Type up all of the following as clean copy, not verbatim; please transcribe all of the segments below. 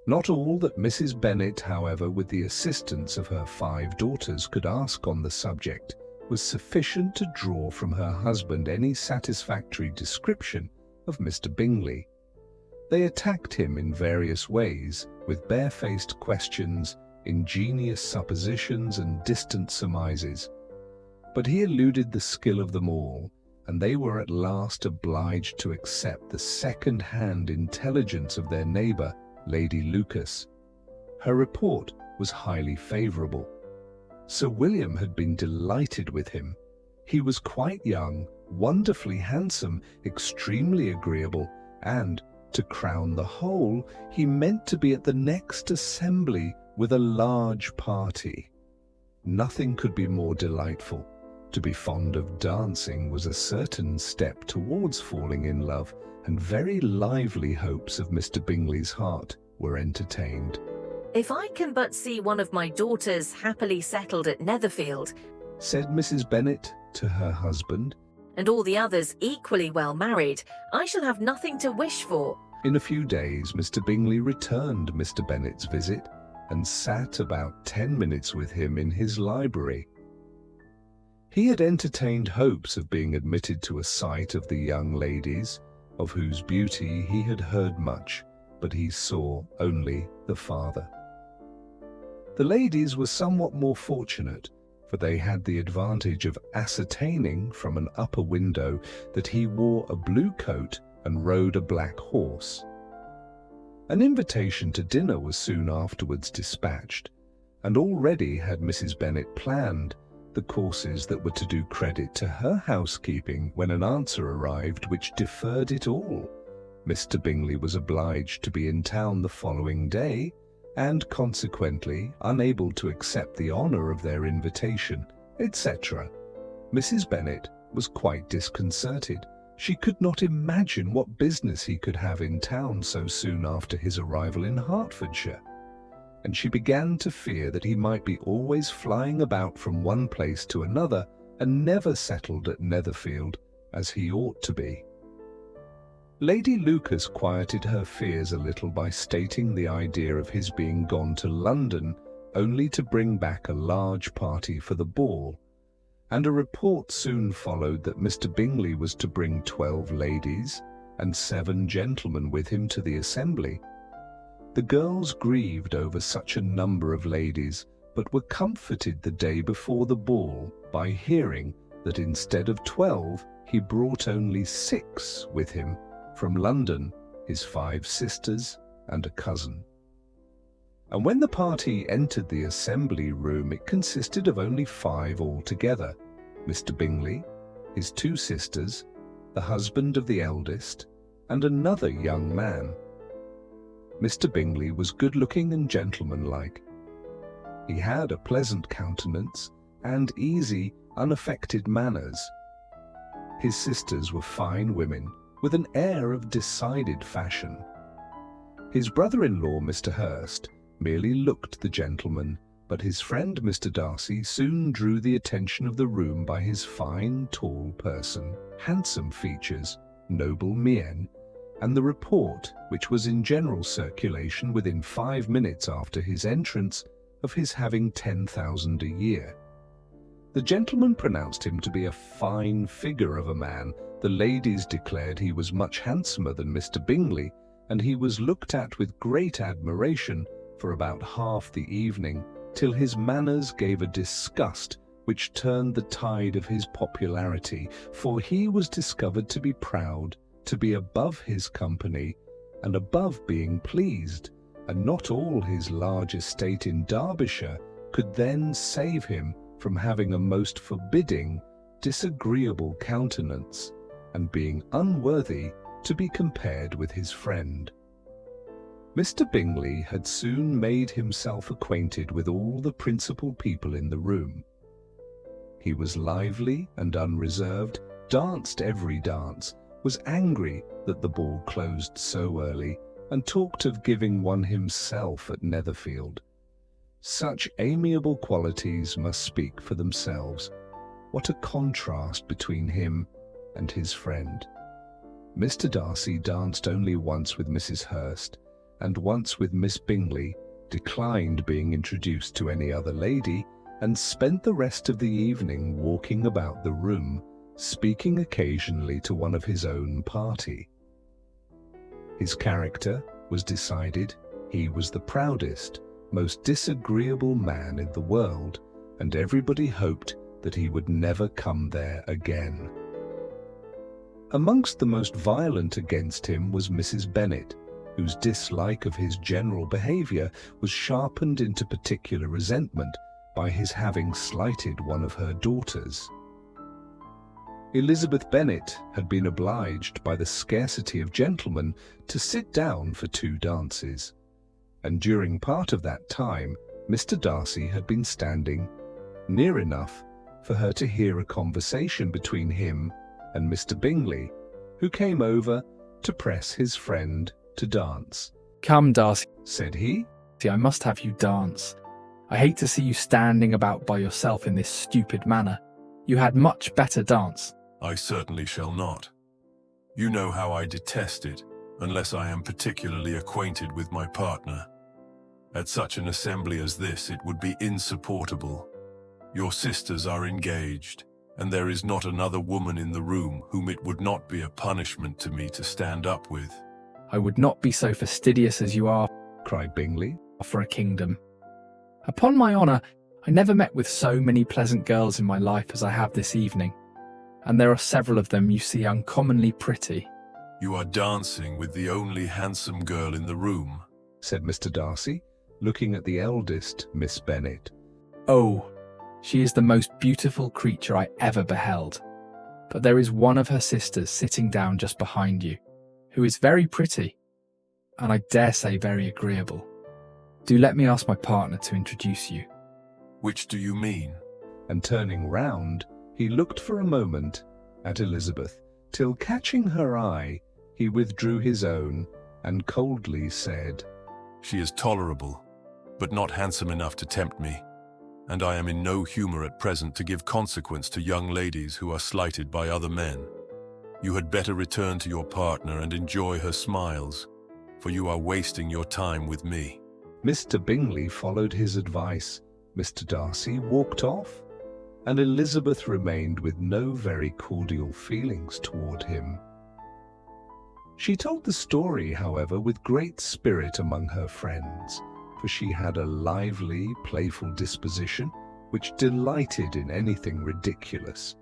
Not all that Mrs. Bennet, however, with the assistance of her 5 daughters, could ask on the subject was sufficient to draw from her husband any satisfactory description of Mr. Bingley. They attacked him in various ways, with barefaced questions, ingenious suppositions, and distant surmises. But he eluded the skill of them all, and they were at last obliged to accept the second-hand intelligence of their neighbour, Lady Lucas. Her report was highly favourable. Sir William had been delighted with him. He was quite young, wonderfully handsome, extremely agreeable, and, to crown the whole, he meant to be at the next assembly with a large party. Nothing could be more delightful. To be fond of dancing was a certain step towards falling in love, and very lively hopes of Mr. Bingley's heart were entertained. "If I can but see one of my daughters happily settled at Netherfield," said Mrs. Bennet to her husband, "and all the others equally well married, I shall have nothing to wish for." In a few days Mr. Bingley returned Mr. Bennet's visit and sat about 10 minutes with him in his library. He had entertained hopes of being admitted to a sight of the young ladies, of whose beauty he had heard much, but he saw only the father. The ladies were somewhat more fortunate, for they had the advantage of ascertaining from an upper window that he wore a blue coat and rode a black horse. An invitation to dinner was soon afterwards dispatched, and already had Mrs. Bennet planned the courses that were to do credit to her housekeeping when an answer arrived which deferred it all. Mr. Bingley was obliged to be in town the following day, and consequently unable to accept the honour of their invitation, etc. Mrs. Bennet was quite disconcerted. She could not imagine what business he could have in town so soon after his arrival in Hertfordshire, and she began to fear that he might be always flying about from one place to another and never settled at Netherfield as he ought to be. Lady Lucas quieted her fears a little by stating the idea of his being gone to London only to bring back a large party for the ball, and a report soon followed that Mr. Bingley was to bring 12 ladies and 7 gentlemen with him to the assembly. The girls grieved over such a number of ladies, but were comforted the day before the ball by hearing that instead of 12 he brought only 6 with him from London, his 5 sisters and a cousin. And when the party entered the assembly room, it consisted of only 5 altogether: Mr. Bingley, his 2 sisters, the husband of the eldest, and another young man. Mr. Bingley was good-looking and gentlemanlike. He had a pleasant countenance and easy, unaffected manners. His sisters were fine women, with an air of decided fashion. His brother-in-law, Mr. Hurst, merely looked the gentleman, but his friend Mr. Darcy soon drew the attention of the room by his fine, tall person, handsome features, noble mien, and the report, which was in general circulation within 5 minutes after his entrance, of his having 10,000 a year. The gentleman pronounced him to be a fine figure of a man. The ladies declared he was much handsomer than Mr. Bingley, and he was looked at with great admiration for about half the evening, till his manners gave a disgust which turned the tide of his popularity, for he was discovered to be proud, to be above his company, and above being pleased, and not all his large estate in Derbyshire could then save him from having a most forbidding, disagreeable countenance, and being unworthy to be compared with his friend. Mr. Bingley had soon made himself acquainted with all the principal people in the room. He was lively and unreserved, danced every dance, was angry that the ball closed so early, and talked of giving one himself at Netherfield. Such amiable qualities must speak for themselves. What a contrast between him and his friend. Mr. Darcy danced only once with Mrs. Hurst, and once with Miss Bingley, declined being introduced to any other lady, and spent the rest of the evening walking about the room, speaking occasionally to one of his own party. His character was decided. He was the proudest, most disagreeable man in the world, and everybody hoped that he would never come there again. Amongst the most violent against him was Mrs. Bennet, whose dislike of his general behaviour was sharpened into particular resentment by his having slighted one of her daughters. Elizabeth Bennet had been obliged by the scarcity of gentlemen to sit down for 2 dances, and during part of that time Mr. Darcy had been standing near enough for her to hear a conversation between him and Mr. Bingley, who came over to press his friend to dance. "Come, Darcy," said he. "I must have you dance. I hate to see you standing about by yourself in this stupid manner. You had much better dance." "I certainly shall not. You know how I detest it, unless I am particularly acquainted with my partner. At such an assembly as this, it would be insupportable. Your sisters are engaged, and there is not another woman in the room whom it would not be a punishment to me to stand up with." "I would not be so fastidious as you are," cried Bingley. "for a kingdom. Upon my honour, I never met with so many pleasant girls in my life as I have this evening, and there are several of them you see uncommonly pretty." "You are dancing with the only handsome girl in the room," said Mr. Darcy, looking at the eldest Miss Bennet. "Oh, she is the most beautiful creature I ever beheld. But there is one of her sisters sitting down just behind you, who is very pretty, and I dare say very agreeable. Do let me ask my partner to introduce you." "Which do you mean?" And turning round, he looked for a moment at Elizabeth, till catching her eye, he withdrew his own and coldly said, "She is tolerable, but not handsome enough to tempt me, and I am in no humour at present to give consequence to young ladies who are slighted by other men. You had better return to your partner and enjoy her smiles, for you are wasting your time with me." Mr. Bingley followed his advice. Mr. Darcy walked off, and Elizabeth remained with no very cordial feelings toward him. She told the story, however, with great spirit among her friends, for she had a lively, playful disposition which delighted in anything ridiculous.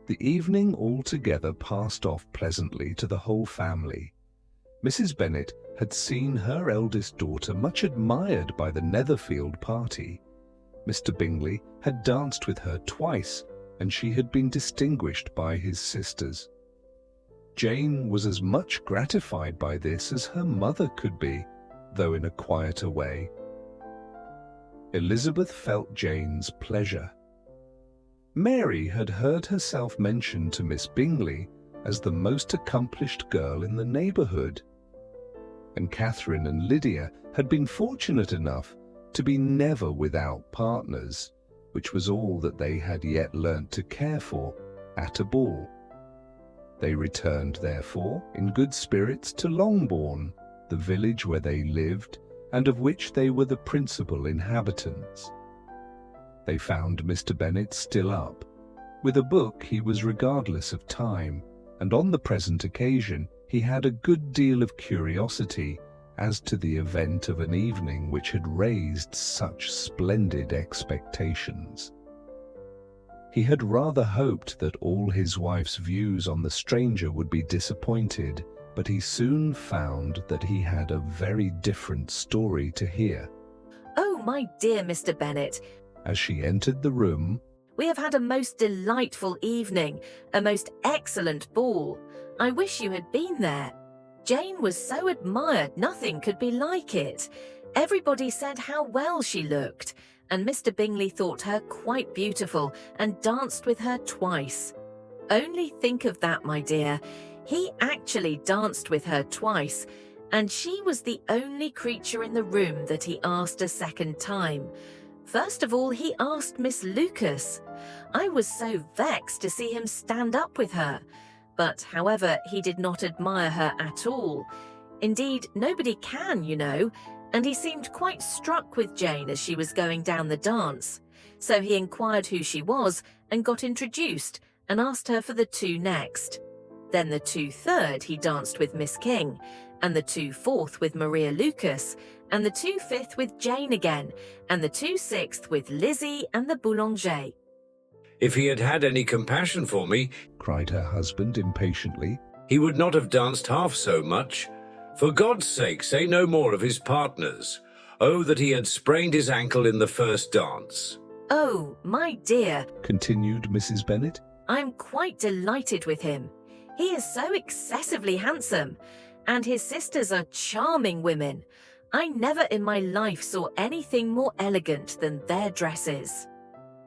The evening altogether passed off pleasantly to the whole family. Mrs. Bennet had seen her eldest daughter much admired by the Netherfield party. Mr. Bingley had danced with her twice, and she had been distinguished by his sisters. Jane was as much gratified by this as her mother could be, though in a quieter way. Elizabeth felt Jane's pleasure. Mary had heard herself mentioned to Miss Bingley as the most accomplished girl in the neighbourhood, and Catherine and Lydia had been fortunate enough to be never without partners, which was all that they had yet learnt to care for at a ball. They returned, therefore, in good spirits to Longbourn, the village where they lived, and of which they were the principal inhabitants. They found Mr. Bennet still up. With a book he was regardless of time, and on the present occasion he had a good deal of curiosity as to the event of an evening which had raised such splendid expectations. He had rather hoped that all his wife's views on the stranger would be disappointed, but he soon found that he had a very different story to hear. "Oh, my dear Mr. Bennet," as she entered the room, "we have had a most delightful evening, a most excellent ball. I wish you had been there. Jane was so admired, nothing could be like it. Everybody said how well she looked, and Mr. Bingley thought her quite beautiful and danced with her twice. Only think of that, my dear. He actually danced with her twice, and she was the only creature in the room that he asked a second time. First of all, he asked Miss Lucas. I was so vexed to see him stand up with her. But, however, he did not admire her at all. Indeed, nobody can, you know, and he seemed quite struck with Jane as she was going down the dance. So he inquired who she was and got introduced and asked her for the 2 next. Then the 2 third he danced with Miss King, and the 2 fourth with Maria Lucas, and the 2 fifth with Jane again, and the 2 sixth with Lizzie and the Boulanger. If he had had any compassion for me, cried her husband impatiently. he would not have danced half so much. For God's sake, say no more of his partners. Oh, that he had sprained his ankle in the first dance. Oh, my dear, Continued Mrs. Bennet. I'm quite delighted with him. He is so excessively handsome, and his sisters are charming women. I never in my life saw anything more elegant than their dresses.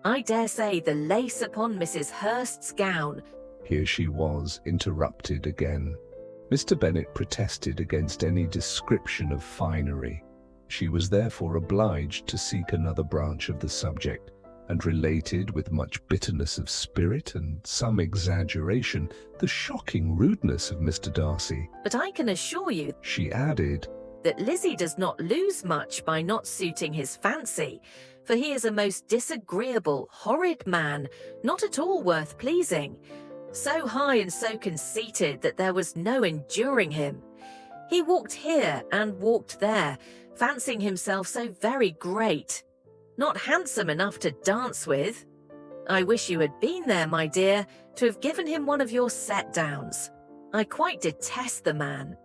I dare say the lace upon Mrs. Hurst's gown. Here she was, interrupted again. Mr. Bennet protested against any description of finery. She was therefore obliged to seek another branch of the subject, and related with much bitterness of spirit and some exaggeration the shocking rudeness of Mr. Darcy. But I can assure you, She added, that Lizzie does not lose much by not suiting his fancy, for he is a most disagreeable, horrid man, not at all worth pleasing. So high and so conceited that there was no enduring him. He walked here and walked there, fancying himself so very great. Not handsome enough to dance with. I wish you had been there, my dear, to have given him one of your set-downs. I quite detest the man.